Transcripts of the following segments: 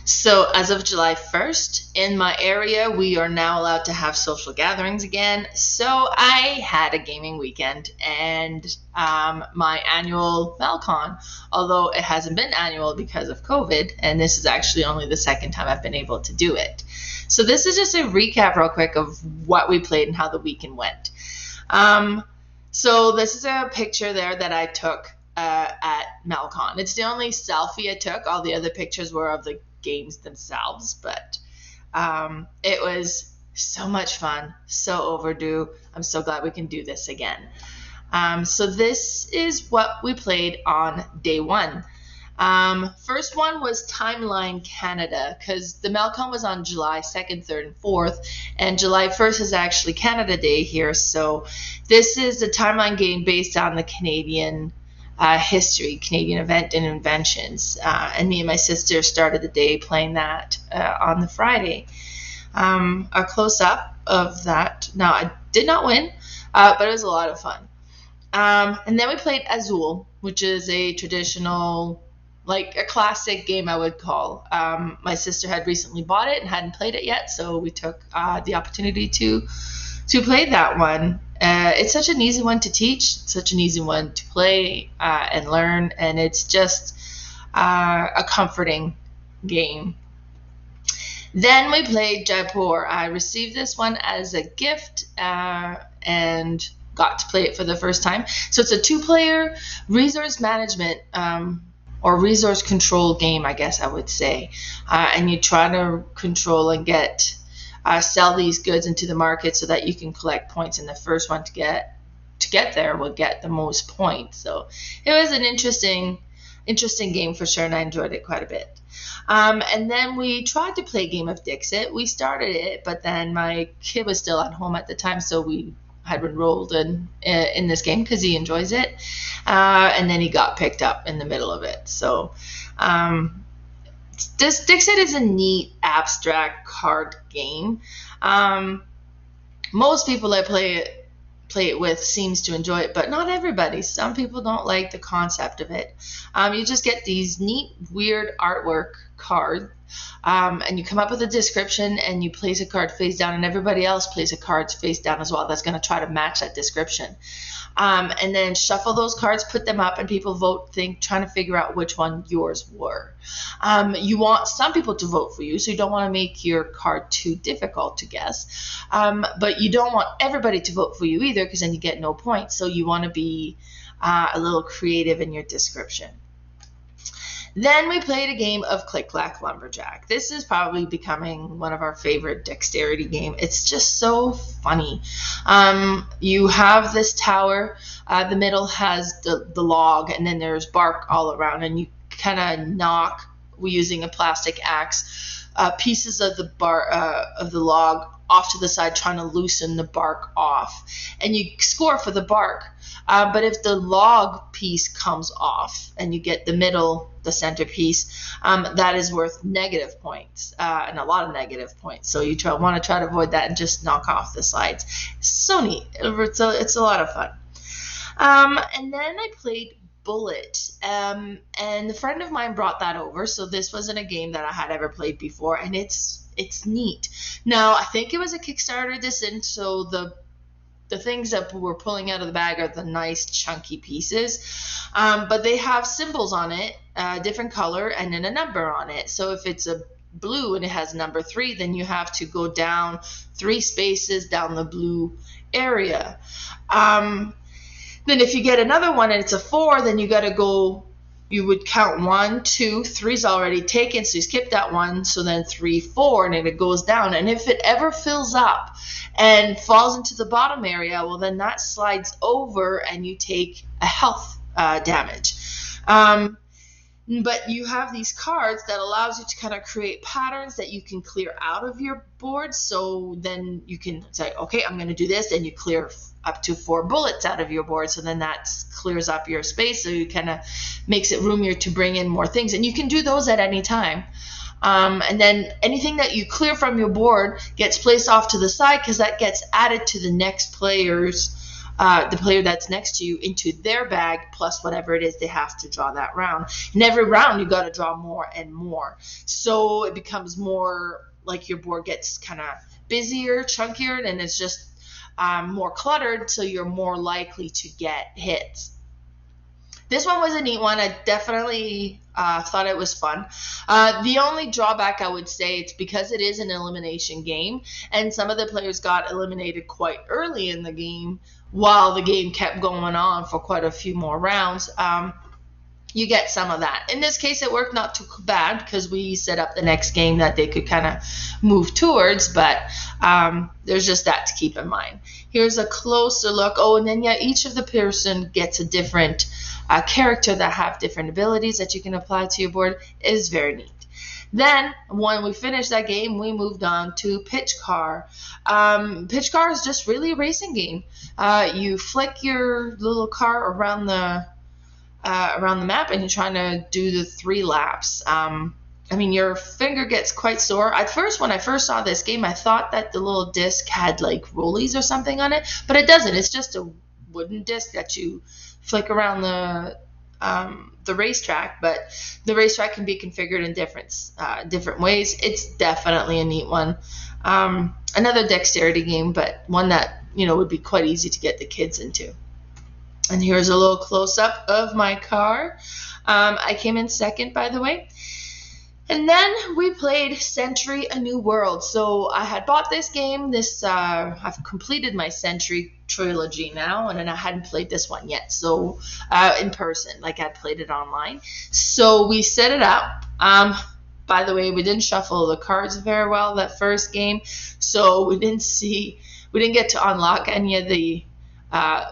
So as of July 1st, in my area, we are now allowed to have social gatherings again. So I had a gaming weekend and my annual Melcon, although it hasn't been annual because of COVID, and this is actually only the second time I've been able to do it. So this is just a recap real quick of what we played and how the weekend went. So this is a picture there that I took at Melcon. It's the only selfie I took. All the other pictures were of the games themselves, but it was so much fun, so overdue. I'm so glad we can do this again. So this is what we played on day one. First one was Timeline Canada, because the Melcon was on July 2nd, 3rd, and 4th, and July 1st is actually Canada Day here. So this is a timeline game based on the Canadian history, Canadian event and inventions. And me and my sister started the day playing that on the Friday. A close-up of that. Now, I did not win, but it was a lot of fun. And then we played Azul, which is a traditional, like a classic game I would call. My sister had recently bought it and hadn't played it yet, so we took the opportunity to play that one. It's such an easy one to teach, such an easy one to play and learn, and it's just a comforting game. Then we played Jaipur. I received this one as a gift and got to play it for the first time. So it's a two-player resource management or resource control game, I guess I would say. And you try to control and sell these goods into the market so that you can collect points, and the first one to get there will get the most points. So it was an interesting game for sure, and I enjoyed it quite a bit. And then we tried to play a game of DIXIT. We started it, but then my kid was still at home at the time, so we had enrolled in this game because he enjoys it, and then he got picked up in the middle of it. So this DIXIT is a neat abstract card game. Most people I play it with seems to enjoy it, but not everybody. Some people don't like the concept of it. You just get these neat, weird artwork cards, and you come up with a description, and you place a card face down, and everybody else plays a card face down as well. That's going to try to match that description. And then shuffle those cards, put them up, and people vote, trying to figure out which one yours were. You want some people to vote for you, so you don't want to make your card too difficult to guess. But you don't want everybody to vote for you either, because then you get no points. So you want to be a little creative in your description. Then we played a game of CLACK, LUMBERJACK. This is probably becoming one of our favorite dexterity game. It's just so funny. You have this tower. The middle has the log, and then there's bark all around, and you kind of knock, using a plastic axe, pieces of the log off to the side, trying to loosen the bark off, and you score for the bark. But if the log piece comes off and you get the center piece, that is worth negative points, and a lot of negative points. So you want to try to avoid that and just knock off the sides. So neat. It's a lot of fun. And then I played Bullet, and a friend of mine brought that over. So this wasn't a game that I had ever played before, and it's neat. Now, I think it was a Kickstarter edition, so the things that we're pulling out of the bag are the nice chunky pieces, but they have symbols on it, different color, and then a number on it. So if it's a blue and it has number 3, then you have to go down 3 spaces down the blue area. Then if you get another one and it's a 4, then you got to go. You would count 1, 2, 3's already taken, so you skip that one. So then 3, 4, and then it goes down. And if it ever fills up and falls into the bottom area, well, then that slides over and you take a health damage. But you have these cards that allows you to kind of create patterns that you can clear out of your board. So then you can say, okay, I'm going to do this, and you clear up to 4 bullets out of your board. So then that clears up your space, so you kind of makes it roomier to bring in more things. And you can do those at any time. And then anything that you clear from your board gets placed off to the side, because that gets added to the next player's the player that's next to you into their bag plus whatever it is they have to draw that round. And every round you got to draw more and more. So it becomes more like your board gets kind of busier, chunkier, and it's just more cluttered, so you're more likely to get hits. This one was a neat one. I definitely thought it was fun. The only drawback I would say, it's because it is an elimination game, and some of the players got eliminated quite early in the game while the game kept going on for quite a few more rounds. You get some of that. In this case, it worked not too bad because we set up the next game that they could kind of move towards, but there's just that to keep in mind. Here's a closer look. Oh, and then, yeah, each of the person gets a different character that have different abilities that you can apply to your board. It is very neat. Then, when we finished that game, we moved on to Pitch Car. Pitch Car is just really a racing game. You flick your little car around the map, and you're trying to do the 3 laps. I mean, your finger gets quite sore. At first, when I first saw this game, I thought that the little disc had like rollies or something on it, but it doesn't. It's just a wooden disc that you flick around the racetrack, but the racetrack can be configured in different ways. It's definitely a neat one. Another dexterity game, but one that, you know, would be quite easy to get the kids into. And here's a little close-up of my car. I came in second, by the way. And then we played Century: A New World. So I had bought this game. I've completed my Century trilogy now, and then I hadn't played this one yet. So in person, like I'd played it online. So we set it up. By the way, we didn't shuffle the cards very well that first game, so we didn't get to unlock any of the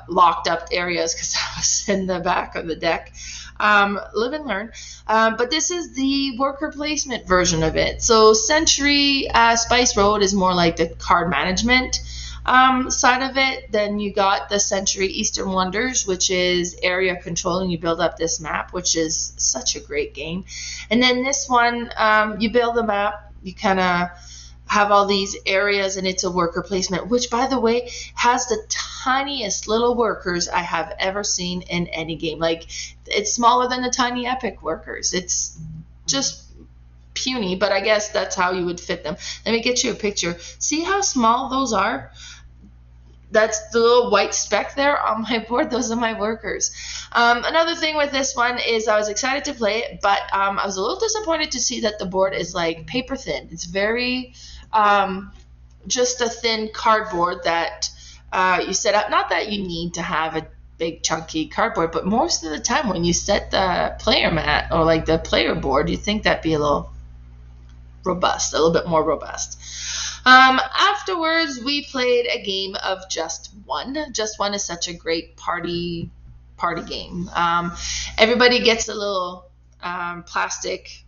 locked up areas because I was in the back of the deck. Live and learn. But this is the worker placement version of it. So Century Spice Road is more like the card management side of it. Then you got the Century Eastern Wonders, which is area control, and you build up this map, which is such a great game. And then this one, you build the map, you kind of have all these areas, and it's a worker placement, which, by the way, has the tiniest little workers I have ever seen in any game. Like, it's smaller than the tiny epic workers. It's just puny, but I guess that's how you would fit them. Let me get you a picture. See how small those are? That's the little white speck there on my board. Those are my workers. Another thing with this one is I was excited to play it, but I was a little disappointed to see that the board is like paper thin. It's very just a thin cardboard that you set up. Not that you need to have a big chunky cardboard, but most of the time when you set the player mat or like the player board, you think that'd be a little robust, a little bit more robust. Afterwards, we played a game of Just One. Just One is such a great party game. Everybody gets a little plastic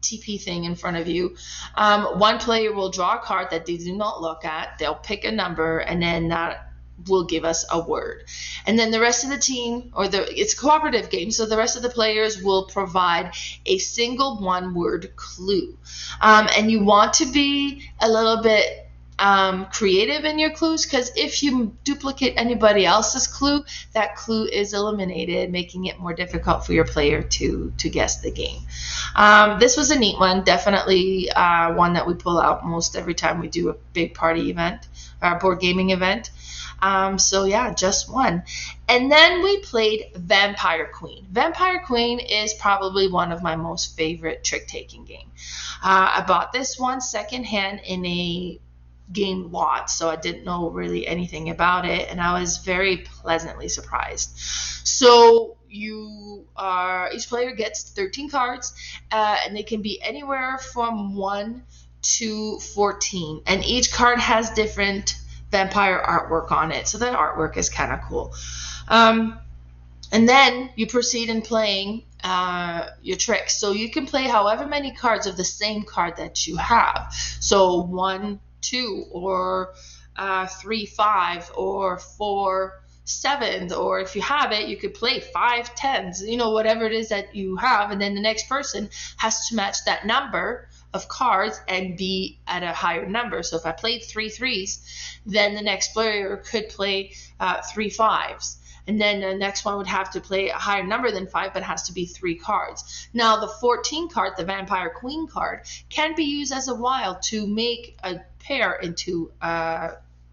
TP thing in front of you. One player will draw a card that they do not look at. They'll pick a number, and then that will give us a word. And then the rest of the team, it's a cooperative game, so the rest of the players will provide a single one-word clue. And you want to be a little bit creative in your clues, because if you duplicate anybody else's clue, that clue is eliminated, making it more difficult for your player to guess the game. This was a neat one, definitely one that we pull out most every time we do a big party event, board gaming event. So yeah, Just One. And then we played Vampire Queen. Vampire Queen is probably one of my most favorite trick-taking game. I bought this one secondhand in a game lot, so I didn't know really anything about it, and I was very pleasantly surprised. So each player gets 13 cards, and they can be anywhere from 1 to 14, and each card has different vampire artwork on it, so that artwork is kind of cool. And then you proceed in playing your tricks. So you can play however many cards of the same card that you have. So 1, 2, or 3, 5, or 4, 7, or if you have it, you could play 5, 10s, whatever it is that you have, and then the next person has to match that number of cards and be at a higher number. So if I played 3 3s, then the next player could play 3 5s. And then the next one would have to play a higher number than 5, but has to be 3 cards. Now, the 14 card, the Vampire Queen card, can be used as a wild to make a pair into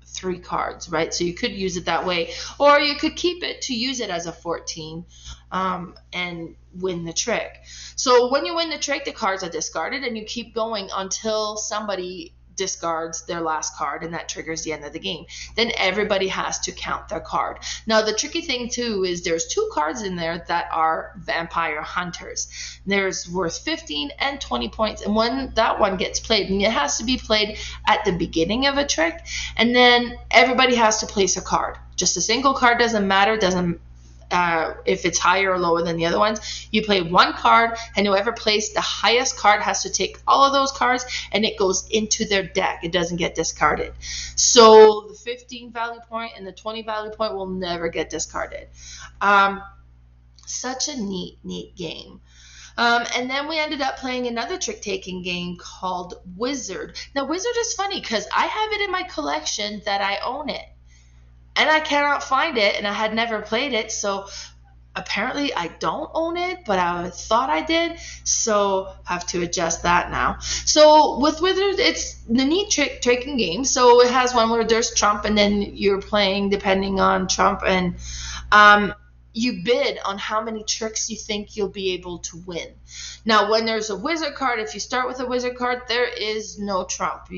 3 cards, right? So you could use it that way, or you could keep it to use it as a 14 and win the trick. So when you win the trick, the cards are discarded, and you keep going until somebody discards their last card, and that triggers the end of the game. Then everybody has to count their card. Now, the tricky thing too is there's 2 cards in there that are vampire hunters. There's worth 15 and 20 points, and when that one gets played, and it has to be played at the beginning of a trick, and then everybody has to place a card. Just a single card, doesn't matter, doesn't if it's higher or lower than the other ones. You play 1 card, and whoever plays the highest card has to take all of those cards, and it goes into their deck. It doesn't get discarded. So the 15 value point and the 20 value point will never get discarded. Such a neat game. And then we ended up playing another trick-taking game called Wizard. Now, Wizard is funny because I have it in my collection that I own it. And I cannot find it, and I had never played it, so apparently I don't own it, but I thought I did, so I have to adjust that now. So with Wizard, it's the neat trick-taking game. So it has one where there's trump, and then you're playing depending on trump, and you bid on how many tricks you think you'll be able to win. Now, when there's a wizard card, if you start with a wizard card, there is no trump.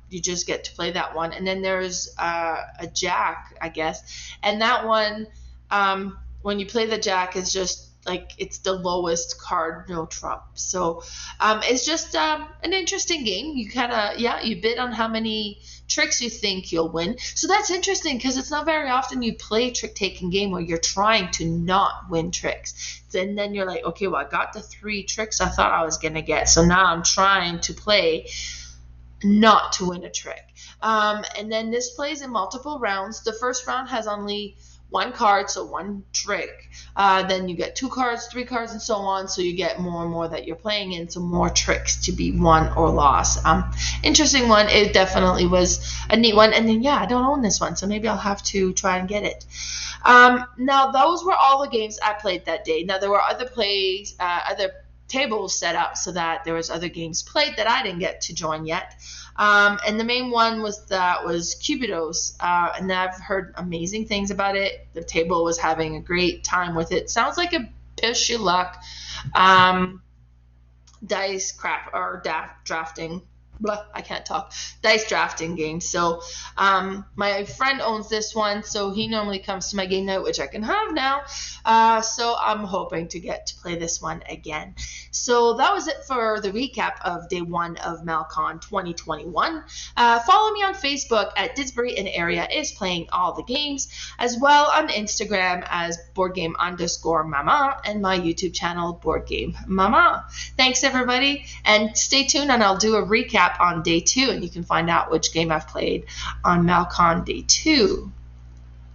You just get to play that one. And then there's a jack, I guess. And that one, when you play the jack, is just like it's the lowest card, no trump. So it's just an interesting game. You kind of, you bid on how many tricks you think you'll win. So that's interesting because it's not very often you play a trick-taking game where you're trying to not win tricks. And then you're like, okay, well, I got the 3 tricks I thought I was going to get. So now I'm trying to play not to win a trick. And then this plays in multiple rounds. The first round has only 1 card, so 1 trick. Then you get 2 cards, 3 cards, and so on. So you get more and more that you're playing in, so more tricks to be won or lost. Interesting one. It definitely was a neat one. And then, I don't own this one, so maybe I'll have to try and get it. Now, those were all the games I played that day. Now, there were other tables set up so that there was other games played that I didn't get to join yet. And the main one was Cubidos, and I've heard amazing things about it. The table was having a great time with it. Sounds like a push your luck dice crap or drafting. I can't talk. Dice drafting game. So my friend owns this one, so he normally comes to my game night, which I can have now. So I'm hoping to get to play this one again. So that was it for the recap of day 1 of Melcon 2021. Follow me on Facebook at Didsbury and Area is playing all the games, as well on Instagram as boardgame_mama and my YouTube channel Board Game Mama. Thanks everybody, and stay tuned, and I'll do a recap on day 2, and you can find out which game I've played on Melcon day 2.